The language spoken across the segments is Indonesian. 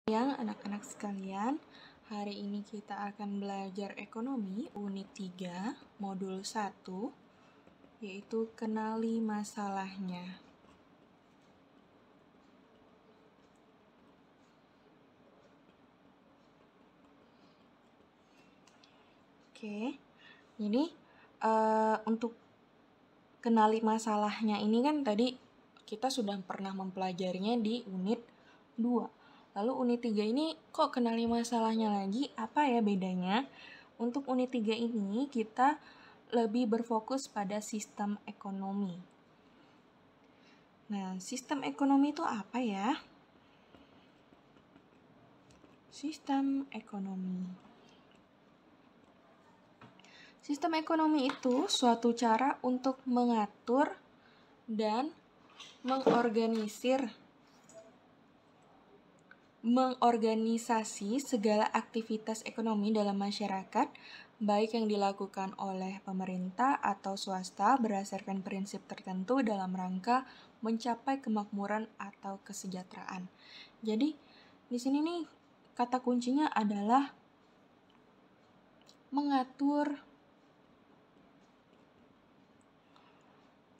Yang anak-anak sekalian, hari ini kita akan belajar ekonomi unit 3, modul 1, yaitu kenali masalahnya. Oke, jadi untuk kenali masalahnya ini kan tadi kita sudah pernah mempelajarinya di unit 2. Lalu unit 3 ini kok kenali masalahnya lagi? Apa ya bedanya? Untuk unit 3 ini kita lebih berfokus pada sistem ekonomi. Nah, sistem ekonomi itu apa ya? Sistem ekonomi. Sistem ekonomi itu suatu cara untuk mengatur dan mengorganisasi segala aktivitas ekonomi dalam masyarakat, baik yang dilakukan oleh pemerintah atau swasta berdasarkan prinsip tertentu dalam rangka mencapai kemakmuran atau kesejahteraan. Jadi, di sini nih kata kuncinya adalah mengatur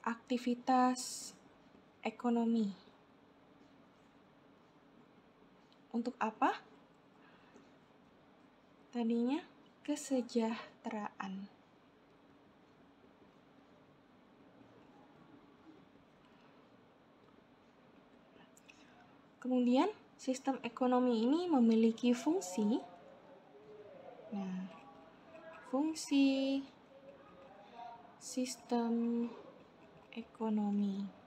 aktivitas ekonomi. Untuk apa? Tadinya kesejahteraan. Kemudian, sistem ekonomi ini memiliki fungsi. Nah, fungsi sistem ekonomi.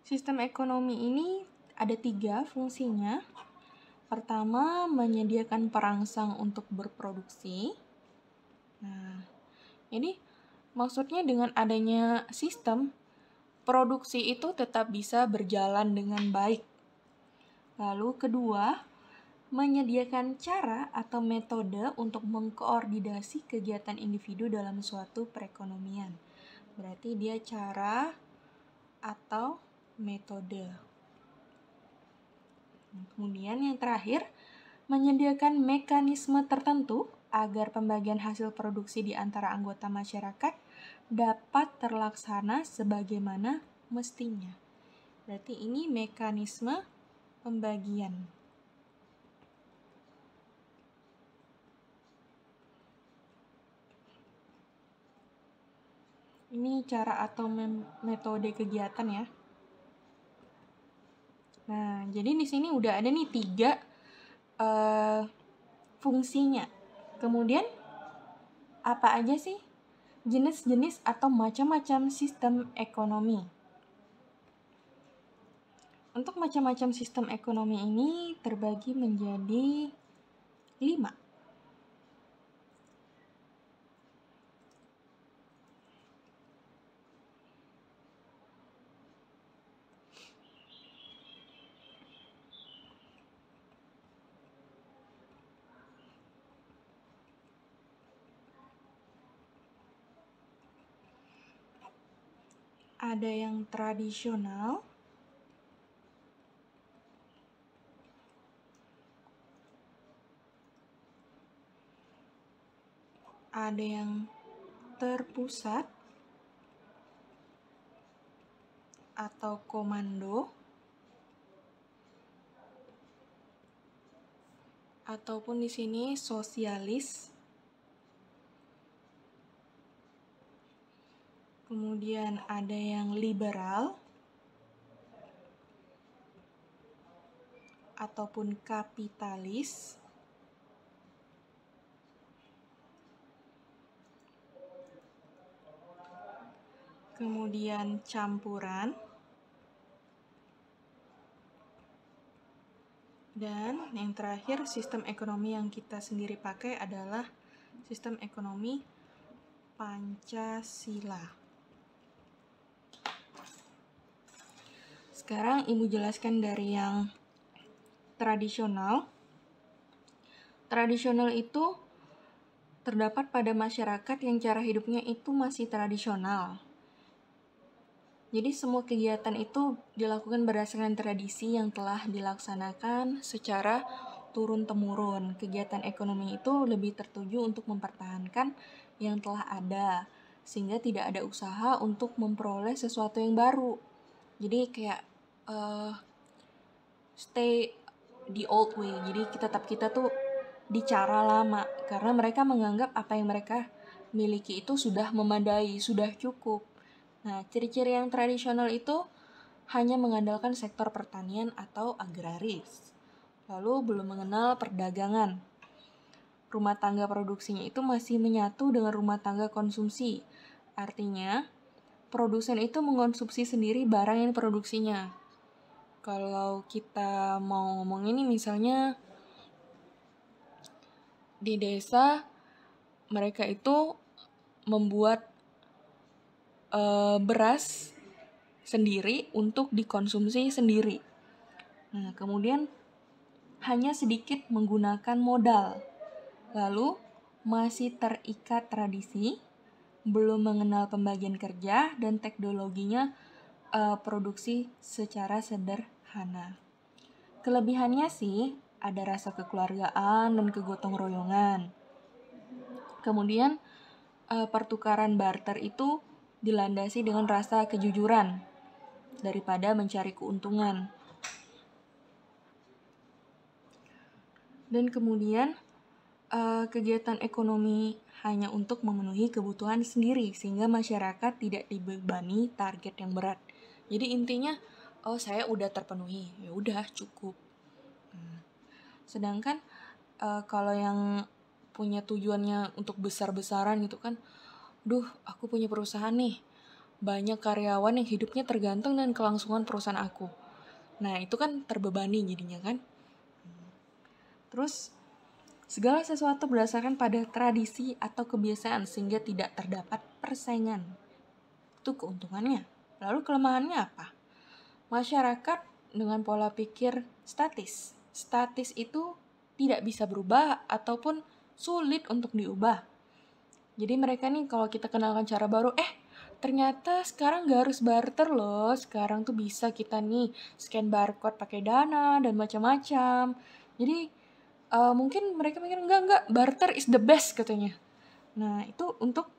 Sistem ekonomi ini ada 3 fungsinya. Pertama, menyediakan perangsang untuk berproduksi. Nah, jadi maksudnya dengan adanya sistem, produksi itu tetap bisa berjalan dengan baik. Lalu kedua, menyediakan cara atau metode untuk mengkoordinasi kegiatan individu dalam suatu perekonomian. Berarti dia cara atau metode. Kemudian yang terakhir, menyediakan mekanisme tertentu agar pembagian hasil produksi di antara anggota masyarakat dapat terlaksana sebagaimana mestinya. Berarti ini mekanisme pembagian. Ini cara atau metode kegiatan ya. Nah, jadi di sini udah ada nih 3 fungsinya. Kemudian apa aja sih jenis-jenis atau macam-macam sistem ekonomi? Untuk macam-macam sistem ekonomi ini terbagi menjadi 5. Ada yang tradisional, ada yang terpusat atau komando, ataupun di sini sosialis. Kemudian ada yang liberal ataupun kapitalis. Kemudian campuran. Dan yang terakhir, sistem ekonomi yang kita sendiri pakai adalah sistem ekonomi Pancasila. Sekarang Ibu jelaskan dari yang tradisional. Tradisional itu terdapat pada masyarakat yang cara hidupnya itu masih tradisional. Jadi semua kegiatan itu dilakukan berdasarkan tradisi yang telah dilaksanakan secara turun-temurun. Kegiatan ekonomi itu lebih tertuju untuk mempertahankan yang telah ada, sehingga tidak ada usaha untuk memperoleh sesuatu yang baru. Jadi kayak stay the old way. Jadi kita tuh di cara lama, karena mereka menganggap apa yang mereka miliki itu sudah memadai, sudah cukup. Nah, ciri-ciri yang tradisional itu hanya mengandalkan sektor pertanian atau agraris. Lalu belum mengenal perdagangan. Rumah tangga produksinya itu masih menyatu dengan rumah tangga konsumsi. Artinya, produsen itu mengonsumsi sendiri barang yang diproduksinya. Kalau kita mau ngomong ini misalnya di desa, mereka itu membuat beras sendiri untuk dikonsumsi sendiri. Nah, kemudian hanya sedikit menggunakan modal. Lalu masih terikat tradisi, belum mengenal pembagian kerja dan teknologinya produksi secara sederhana. Kelebihannya sih ada rasa kekeluargaan dan kegotong royongan. Kemudian pertukaran barter itu dilandasi dengan rasa kejujuran daripada mencari keuntungan. Dan kemudian kegiatan ekonomi hanya untuk memenuhi kebutuhan sendiri, sehingga masyarakat tidak dibebani target yang berat. Jadi intinya, saya udah terpenuhi, ya udah cukup. Sedangkan kalau yang punya tujuannya untuk besar-besaran gitu kan, aku punya perusahaan nih, banyak karyawan yang hidupnya tergantung dengan kelangsungan perusahaan aku. Nah, itu kan terbebani jadinya kan. Terus, segala sesuatu berdasarkan pada tradisi atau kebiasaan sehingga tidak terdapat persaingan. Itu keuntungannya. Lalu kelemahannya apa? Masyarakat dengan pola pikir statis. Statis itu tidak bisa berubah ataupun sulit untuk diubah. Jadi mereka nih kalau kita kenalkan cara baru, ternyata sekarang gak harus barter loh. Sekarang tuh bisa kita nih scan barcode pakai Dana dan macam-macam. Jadi mungkin mereka mikir enggak, barter is the best katanya. Nah, itu untuk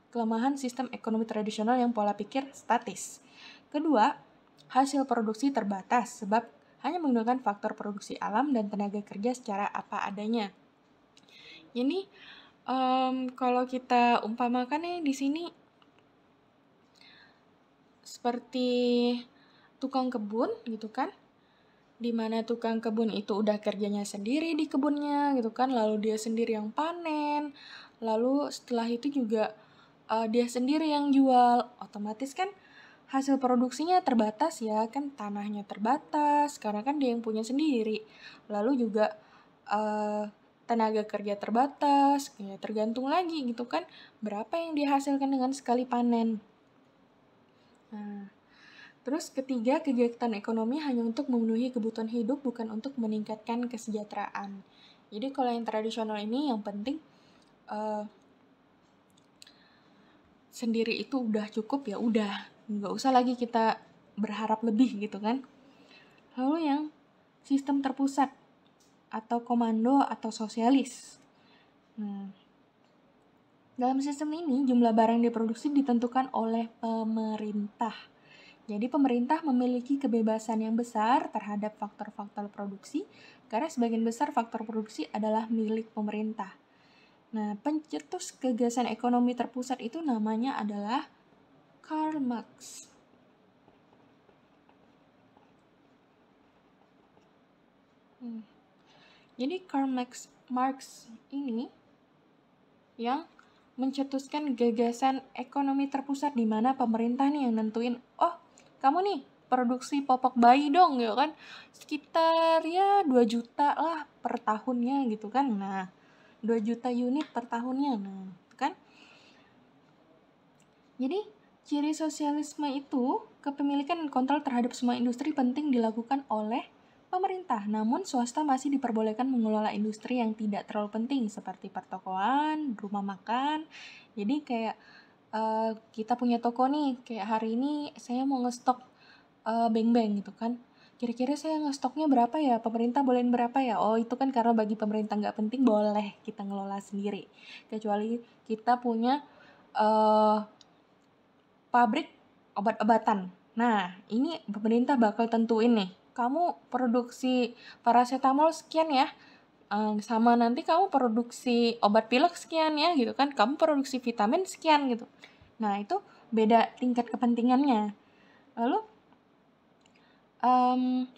kelemahan sistem ekonomi tradisional yang pola pikir statis. Kedua, hasil produksi terbatas sebab hanya menggunakan faktor produksi alam dan tenaga kerja secara apa adanya. Ini kalau kita umpamakan nih di sini seperti tukang kebun gitu kan, dimana tukang kebun itu udah kerjanya sendiri di kebunnya gitu kan, lalu dia sendiri yang panen, lalu setelah itu juga dia sendiri yang jual, otomatis kan hasil produksinya terbatas ya kan, tanahnya terbatas karena kan dia yang punya sendiri, lalu juga tenaga kerja terbatas, ya tergantung lagi gitu kan berapa yang dihasilkan dengan sekali panen. Nah, terus ketiga, kegiatan ekonomi hanya untuk memenuhi kebutuhan hidup, bukan untuk meningkatkan kesejahteraan. Jadi kalau yang tradisional ini yang penting sendiri itu udah cukup, ya udah, nggak usah lagi kita berharap lebih gitu kan. Lalu yang sistem terpusat atau komando atau sosialis. Dalam sistem ini jumlah barang yang diproduksi ditentukan oleh pemerintah. Jadi pemerintah memiliki kebebasan yang besar terhadap faktor-faktor produksi karena sebagian besar faktor produksi adalah milik pemerintah. Nah, pencetus gagasan ekonomi terpusat itu namanya adalah Karl Marx. Jadi Karl Marx ini yang mencetuskan gagasan ekonomi terpusat di mana pemerintah nih yang nentuin, kamu nih produksi popok bayi dong ya kan, sekitar ya 2 juta lah per tahunnya gitu kan. Nah, 2 juta unit per tahunnya, nah kan. Jadi ciri sosialisme itu kepemilikan dan kontrol terhadap semua industri penting dilakukan oleh pemerintah, namun swasta masih diperbolehkan mengelola industri yang tidak terlalu penting seperti pertokoan, rumah makan. Jadi kayak kita punya toko nih, kayak hari ini saya mau ngestok beng-beng gitu kan. Kira-kira saya ngestoknya berapa ya? Pemerintah bolehin berapa ya? Oh, itu kan karena bagi pemerintah nggak penting, boleh kita ngelola sendiri. Kecuali kita punya pabrik obat-obatan. Nah, ini pemerintah bakal tentuin nih, kamu produksi paracetamol sekian ya, sama nanti kamu produksi obat pilek sekian ya, gitu kan, kamu produksi vitamin sekian gitu. Nah, itu beda tingkat kepentingannya. Lalu,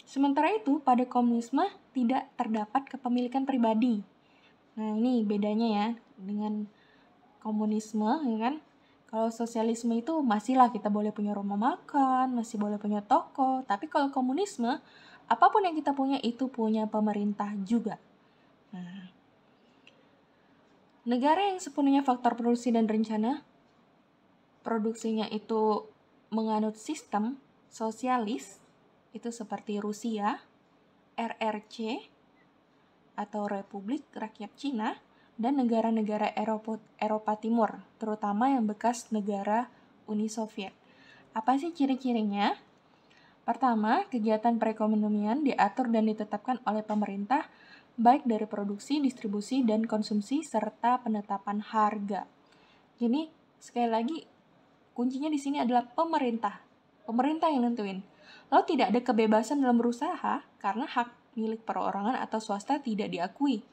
sementara itu pada komunisme tidak terdapat kepemilikan pribadi. Nah, ini bedanya ya dengan komunisme, ya kan? Kalau sosialisme itu masihlah kita boleh punya rumah makan, masih boleh punya toko. Tapi kalau komunisme, apapun yang kita punya itu punya pemerintah juga. Nah, negara yang sepenuhnya faktor produksi dan rencana, produksinya itu menganut sistem sosialis, itu seperti Rusia, RRC, atau Republik Rakyat Cina, dan negara-negara Eropa Timur, terutama yang bekas negara Uni Soviet. Apa sih ciri-cirinya? Pertama, kegiatan perekonomian diatur dan ditetapkan oleh pemerintah, baik dari produksi, distribusi, dan konsumsi, serta penetapan harga. Jadi, sekali lagi, kuncinya di sini adalah pemerintah. Pemerintah yang nentuin. Lalu tidak ada kebebasan dalam berusaha, karena hak milik perorangan atau swasta tidak diakui.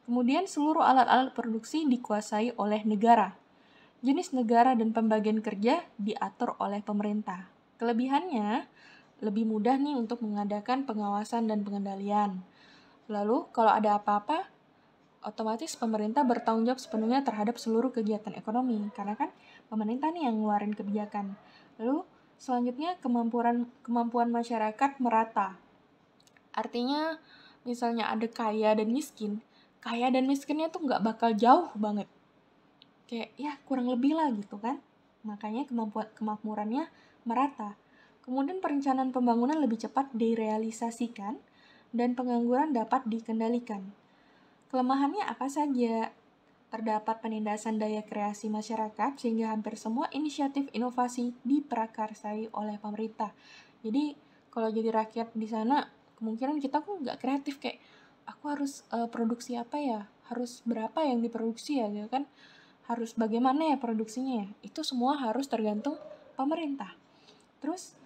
Kemudian seluruh alat-alat produksi dikuasai oleh negara. Jenis negara dan pembagian kerja diatur oleh pemerintah. Kelebihannya, lebih mudah nih untuk mengadakan pengawasan dan pengendalian. Lalu, kalau ada apa-apa, otomatis pemerintah bertanggung jawab sepenuhnya terhadap seluruh kegiatan ekonomi. Karena kan pemerintah nih yang ngeluarin kebijakan. Lalu, selanjutnya kemampuan masyarakat merata. Artinya, misalnya ada kaya dan miskinnya tuh nggak bakal jauh banget. Kayak ya kurang lebih lah gitu kan. Makanya kemakmurannya merata. Kemudian perencanaan pembangunan lebih cepat direalisasikan dan pengangguran dapat dikendalikan. Kelemahannya apa saja? Terdapat penindasan daya kreasi masyarakat sehingga hampir semua inisiatif inovasi diprakarsai oleh pemerintah. Jadi kalau jadi rakyat di sana kemungkinan kita kok nggak kreatif, kayak aku harus produksi apa ya, harus berapa yang diproduksi ya gitu kan, harus bagaimana ya produksinya ya, itu semua harus tergantung pemerintah. Terus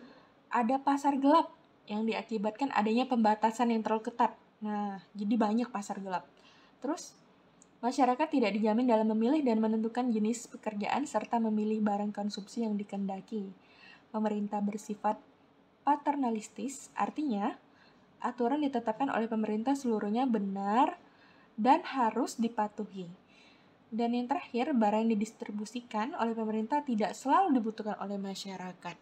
ada pasar gelap yang diakibatkan adanya pembatasan yang terlalu ketat. Nah, jadi banyak pasar gelap. Terus masyarakat tidak dijamin dalam memilih dan menentukan jenis pekerjaan serta memilih barang konsumsi yang dikehendaki. Pemerintah bersifat paternalistis, artinya aturan ditetapkan oleh pemerintah seluruhnya benar dan harus dipatuhi. Dan yang terakhir, barang yang didistribusikan oleh pemerintah tidak selalu dibutuhkan oleh masyarakat.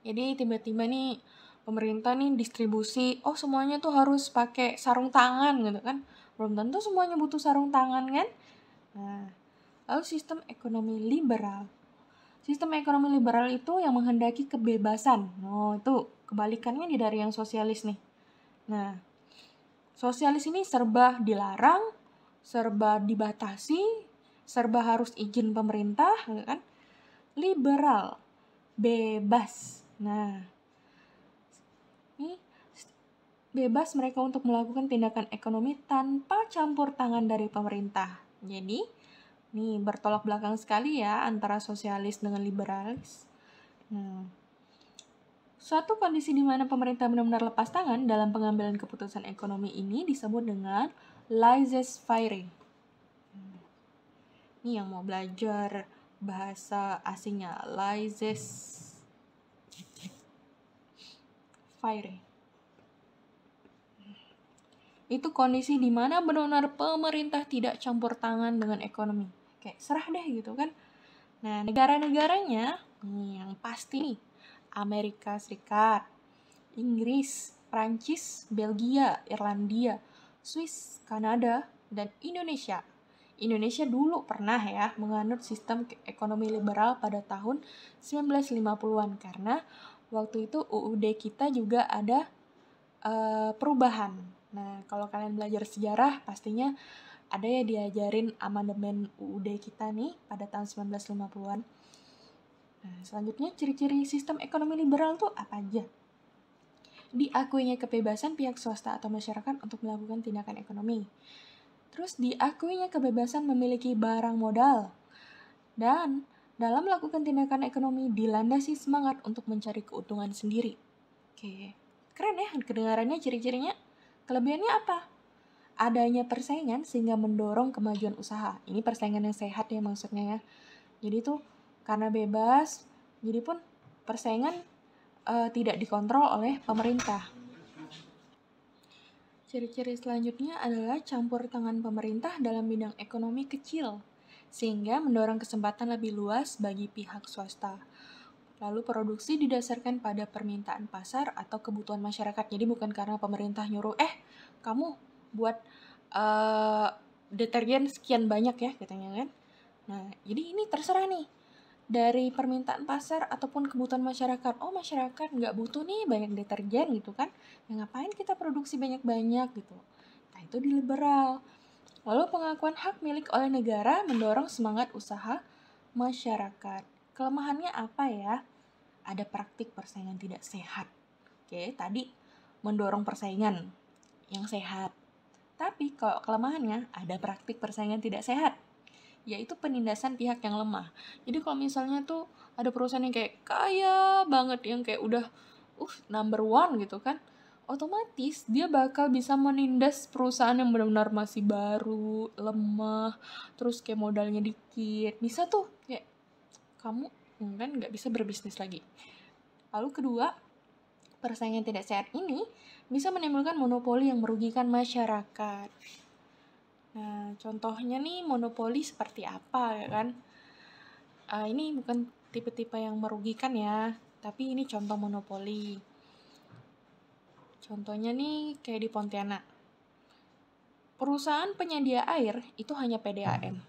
Jadi tiba-tiba nih pemerintah nih distribusi, oh semuanya tuh harus pakai sarung tangan gitu kan. Belum tentu semuanya butuh sarung tangan kan. Nah, lalu sistem ekonomi liberal. Sistem ekonomi liberal itu yang menghendaki kebebasan. Oh, itu kebalikannya nih dari yang sosialis nih. Nah, sosialis ini serba dilarang, serba dibatasi, serba harus izin pemerintah, gitu kan. Liberal, bebas. Nah, ini bebas mereka untuk melakukan tindakan ekonomi tanpa campur tangan dari pemerintah. Jadi, nih bertolak belakang sekali ya antara sosialis dengan liberalis. Nah, suatu kondisi di mana pemerintah benar-benar lepas tangan dalam pengambilan keputusan ekonomi ini disebut dengan laissez-faire. Ini yang mau belajar bahasa asingnya, laissez-faire. Itu kondisi di mana benar-benar pemerintah tidak campur tangan dengan ekonomi. Kayak serah deh gitu kan. Nah, negara-negaranya yang pasti nih, Amerika Serikat, Inggris, Prancis, Belgia, Irlandia, Swiss, Kanada, dan Indonesia. Indonesia dulu pernah ya menganut sistem ekonomi liberal pada tahun 1950-an karena waktu itu UUD kita juga ada perubahan. Nah, kalau kalian belajar sejarah, pastinya ada ya diajarin amandemen UUD kita nih pada tahun 1950-an. Nah, selanjutnya ciri-ciri sistem ekonomi liberal tuh apa aja? Diakuinya kebebasan pihak swasta atau masyarakat untuk melakukan tindakan ekonomi. Terus diakuinya kebebasan memiliki barang modal. Dan dalam melakukan tindakan ekonomi dilandasi semangat untuk mencari keuntungan sendiri. Oke, keren ya kedengarannya ciri-cirinya. Kelebihannya apa? Adanya persaingan sehingga mendorong kemajuan usaha. Ini persaingan yang sehat ya maksudnya ya. Jadi tuh karena bebas, jadi pun persaingan tidak dikontrol oleh pemerintah. Ciri-ciri selanjutnya adalah campur tangan pemerintah dalam bidang ekonomi kecil, sehingga mendorong kesempatan lebih luas bagi pihak swasta. Lalu produksi didasarkan pada permintaan pasar atau kebutuhan masyarakat. Jadi bukan karena pemerintah nyuruh, kamu buat deterjen sekian banyak ya katanya kan. Nah, jadi ini terserah nih. Dari permintaan pasar ataupun kebutuhan masyarakat. Oh, masyarakat nggak butuh nih banyak deterjen gitu kan. Ya ngapain kita produksi banyak-banyak gitu. Nah, itu di liberal. Lalu pengakuan hak milik oleh negara mendorong semangat usaha masyarakat. Kelemahannya apa ya? Ada praktik persaingan tidak sehat. Oke, tadi mendorong persaingan yang sehat. Tapi kalau kelemahannya ada praktik persaingan tidak sehat, yaitu penindasan pihak yang lemah. Jadi kalau misalnya tuh ada perusahaan yang kayak kaya banget, yang kayak udah number one gitu kan, otomatis dia bakal bisa menindas perusahaan yang benar-benar masih baru, lemah, terus kayak modalnya dikit. Bisa tuh kayak kamu kan nggak bisa berbisnis lagi. Lalu kedua, persaingan tidak sehat ini bisa menimbulkan monopoli yang merugikan masyarakat. Nah, contohnya nih monopoli seperti apa ya kan? Ini bukan tipe-tipe yang merugikan ya, tapi ini contoh monopoli. Contohnya nih kayak di Pontianak. Perusahaan penyedia air itu hanya PDAM.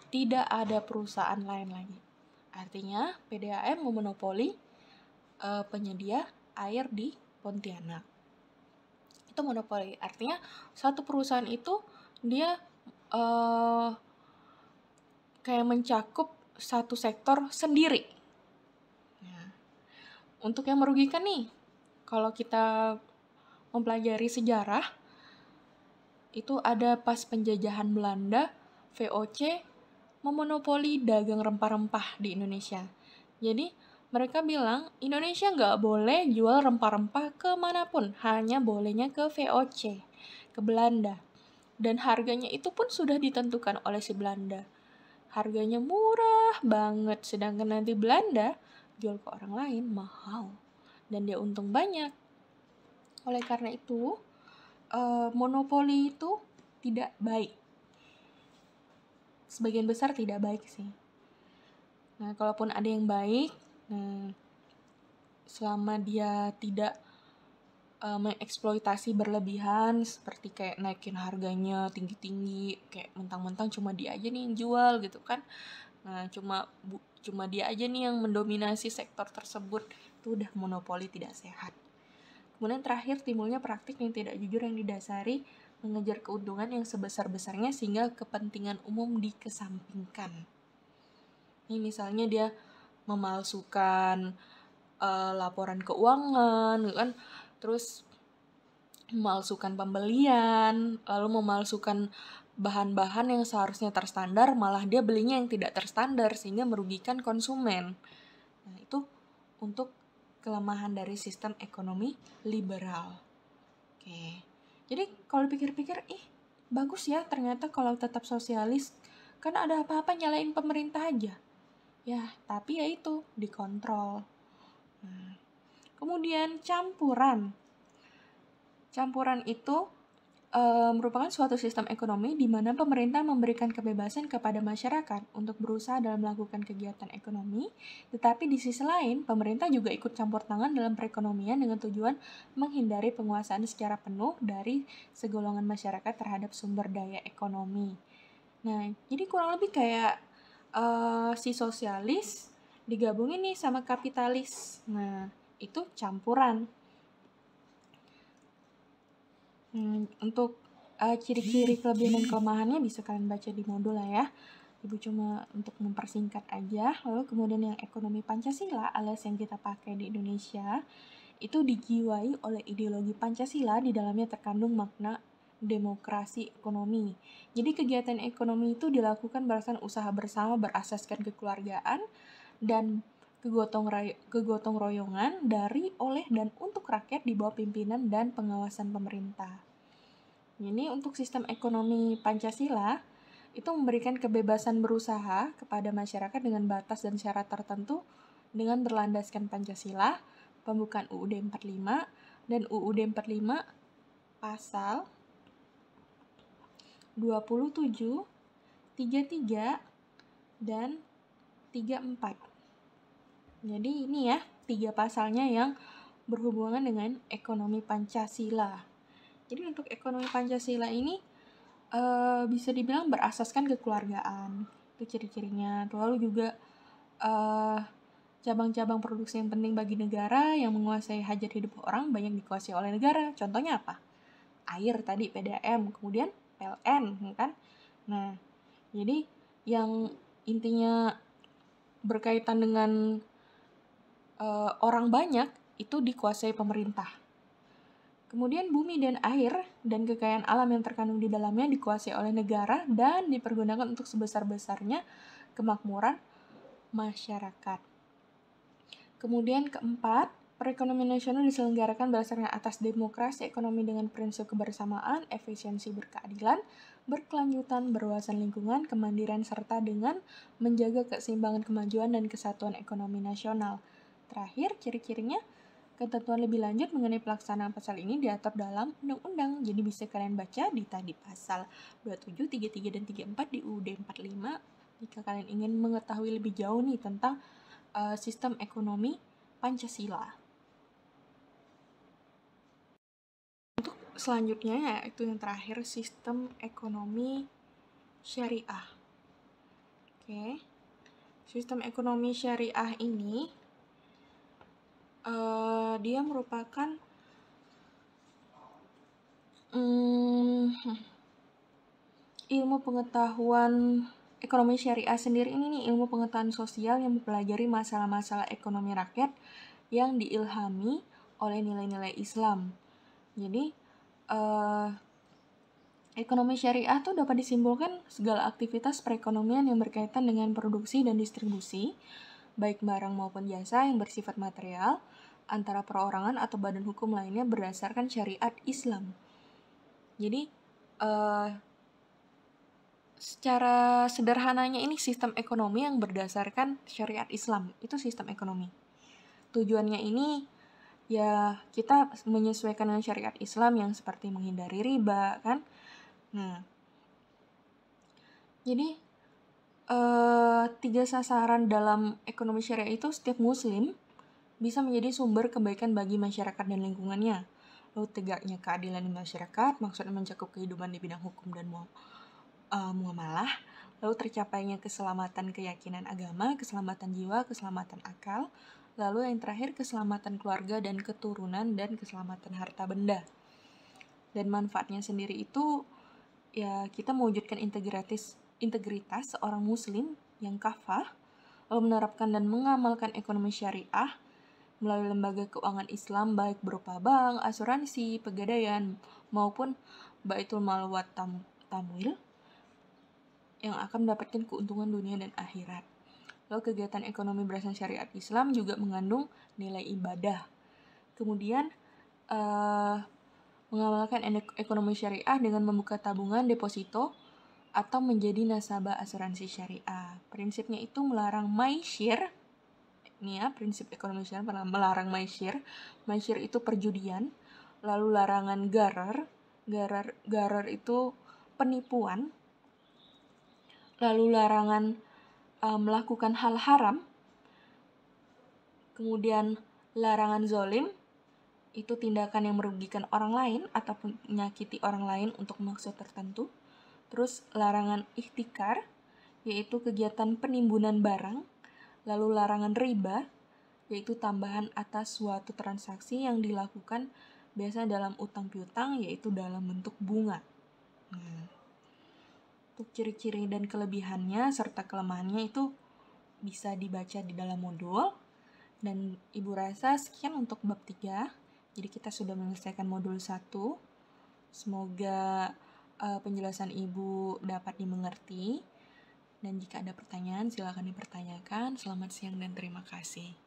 Tidak ada perusahaan lain lagi. Artinya PDAM memonopoli penyedia air di Pontianak. Itu monopoli. Artinya satu perusahaan itu dia kayak mencakup satu sektor sendiri. Nah, untuk yang merugikan nih, kalau kita mempelajari sejarah, itu ada pas penjajahan Belanda, VOC memonopoli dagang rempah-rempah di Indonesia. Jadi mereka bilang Indonesia nggak boleh jual rempah-rempah kemanapun, hanya bolehnya ke VOC, ke Belanda. Dan harganya itu pun sudah ditentukan oleh si Belanda. Harganya murah banget, sedangkan nanti Belanda jual ke orang lain mahal. Dan dia untung banyak. Oleh karena itu, monopoli itu tidak baik. Sebagian besar tidak baik sih. Nah, kalaupun ada yang baik, selama dia tidak mengeksploitasi berlebihan, seperti kayak naikin harganya tinggi-tinggi, kayak mentang-mentang cuma dia aja nih yang jual gitu kan. Nah, cuma dia aja nih yang mendominasi sektor tersebut, itu udah monopoli tidak sehat. Kemudian terakhir timbulnya praktik yang tidak jujur yang didasari mengejar keuntungan yang sebesar-besarnya sehingga kepentingan umum dikesampingkan. Ini misalnya dia memalsukan laporan keuangan, kan? Terus memalsukan pembelian, lalu memalsukan bahan-bahan yang seharusnya terstandar, malah dia belinya yang tidak terstandar sehingga merugikan konsumen. Nah, itu untuk kelemahan dari sistem ekonomi liberal. Oke. Jadi kalau pikir-pikir, bagus ya ternyata kalau tetap sosialis, kan ada apa-apa nyalain pemerintah aja. Ya, tapi ya itu dikontrol. Kemudian campuran. Campuran itu merupakan suatu sistem ekonomi di mana pemerintah memberikan kebebasan kepada masyarakat untuk berusaha dalam melakukan kegiatan ekonomi, tetapi di sisi lain, pemerintah juga ikut campur tangan dalam perekonomian dengan tujuan menghindari penguasaan secara penuh dari segolongan masyarakat terhadap sumber daya ekonomi. Nah, jadi kurang lebih kayak si sosialis digabungin nih sama kapitalis. Nah, itu campuran. Untuk ciri-ciri kelebihan dan kelemahannya bisa kalian baca di modul lah ya. Ibu cuma untuk mempersingkat aja. Lalu kemudian yang ekonomi Pancasila alias yang kita pakai di Indonesia itu dijiwai oleh ideologi Pancasila, di dalamnya terkandung makna demokrasi ekonomi. Jadi kegiatan ekonomi itu dilakukan berdasarkan usaha bersama berasaskan kekeluargaan dan kegotong royongan dari, oleh, dan untuk rakyat di bawah pimpinan dan pengawasan pemerintah. Ini untuk sistem ekonomi Pancasila itu memberikan kebebasan berusaha kepada masyarakat dengan batas dan syarat tertentu dengan berlandaskan Pancasila, pembukaan UUD 45 dan UUD 45 pasal 27, 33, dan 34. Jadi ini ya, 3 pasalnya yang berhubungan dengan ekonomi Pancasila. Jadi untuk ekonomi Pancasila ini bisa dibilang berasaskan kekeluargaan. Itu ciri-cirinya. Lalu juga cabang-cabang produksi yang penting bagi negara yang menguasai hajat hidup orang banyak dikuasai oleh negara. Contohnya apa? Air tadi, PDAM, kemudian PLN, kan? Nah, jadi yang intinya berkaitan dengan orang banyak itu dikuasai pemerintah. Kemudian bumi dan air dan kekayaan alam yang terkandung di dalamnya dikuasai oleh negara dan dipergunakan untuk sebesar-besarnya kemakmuran masyarakat. Kemudian keempat, perekonomian nasional diselenggarakan berdasarkan atas demokrasi ekonomi dengan prinsip kebersamaan, efisiensi berkeadilan, berkelanjutan, berwawasan lingkungan, kemandirian, serta dengan menjaga keseimbangan kemajuan dan kesatuan ekonomi nasional. Terakhir, ciri-cirinya, ketentuan lebih lanjut mengenai pelaksanaan pasal ini diatur dalam undang-undang. Jadi bisa kalian baca di tadi pasal 27, 33, dan 34 di UUD 45 jika kalian ingin mengetahui lebih jauh nih tentang sistem ekonomi Pancasila. Untuk selanjutnya yaitu yang terakhir, sistem ekonomi syariah. Oke. Sistem ekonomi syariah ini dia merupakan ilmu pengetahuan ekonomi syariah sendiri ini nih ilmu pengetahuan sosial yang mempelajari masalah-masalah ekonomi rakyat yang diilhami oleh nilai-nilai Islam. Jadi ekonomi syariah tuh dapat disimpulkan segala aktivitas perekonomian yang berkaitan dengan produksi dan distribusi, baik barang maupun jasa yang bersifat material, antara perorangan atau badan hukum lainnya berdasarkan syariat Islam. Jadi secara sederhananya ini sistem ekonomi yang berdasarkan syariat Islam, itu sistem ekonomi. Tujuannya ini ya kita menyesuaikan dengan syariat Islam yang seperti menghindari riba, kan? Nah, jadi 3 sasaran dalam ekonomi syariah itu setiap muslim bisa menjadi sumber kebaikan bagi masyarakat dan lingkungannya. Lalu tegaknya keadilan di masyarakat, maksudnya mencakup kehidupan di bidang hukum dan muamalah. Lalu tercapainya keselamatan keyakinan agama, keselamatan jiwa, keselamatan akal. Lalu yang terakhir keselamatan keluarga dan keturunan dan keselamatan harta benda. Dan manfaatnya sendiri itu ya kita mewujudkan integritas seorang muslim yang kafah, lalu menerapkan dan mengamalkan ekonomi syariah melalui lembaga keuangan Islam baik berupa bank, asuransi, pegadaian, maupun Baitul Mal wa Tamwil yang akan mendapatkan keuntungan dunia dan akhirat. Lalu kegiatan ekonomi berdasarkan syariat Islam juga mengandung nilai ibadah. Kemudian mengamalkan ekonomi syariah dengan membuka tabungan deposito atau menjadi nasabah asuransi syariah. Prinsipnya itu melarang maisyir. Ini ya, prinsip ekonomi syariah melarang maisyir. Maisyir itu perjudian. Lalu larangan gharar. Gharar itu penipuan. Lalu larangan melakukan hal haram. Kemudian larangan zolim. Itu tindakan yang merugikan orang lain ataupun menyakiti orang lain untuk maksud tertentu. Terus larangan ihtikar, yaitu kegiatan penimbunan barang. Lalu larangan riba, yaitu tambahan atas suatu transaksi yang dilakukan biasa dalam utang piutang, yaitu dalam bentuk bunga. Untuk ciri-ciri dan kelebihannya serta kelemahannya itu bisa dibaca di dalam modul. Dan Ibu rasa sekian untuk bab 3. Jadi kita sudah menyelesaikan modul 1. Semoga penjelasan Ibu dapat dimengerti. Dan jika ada pertanyaan, silakan dipertanyakan. Selamat siang dan terima kasih.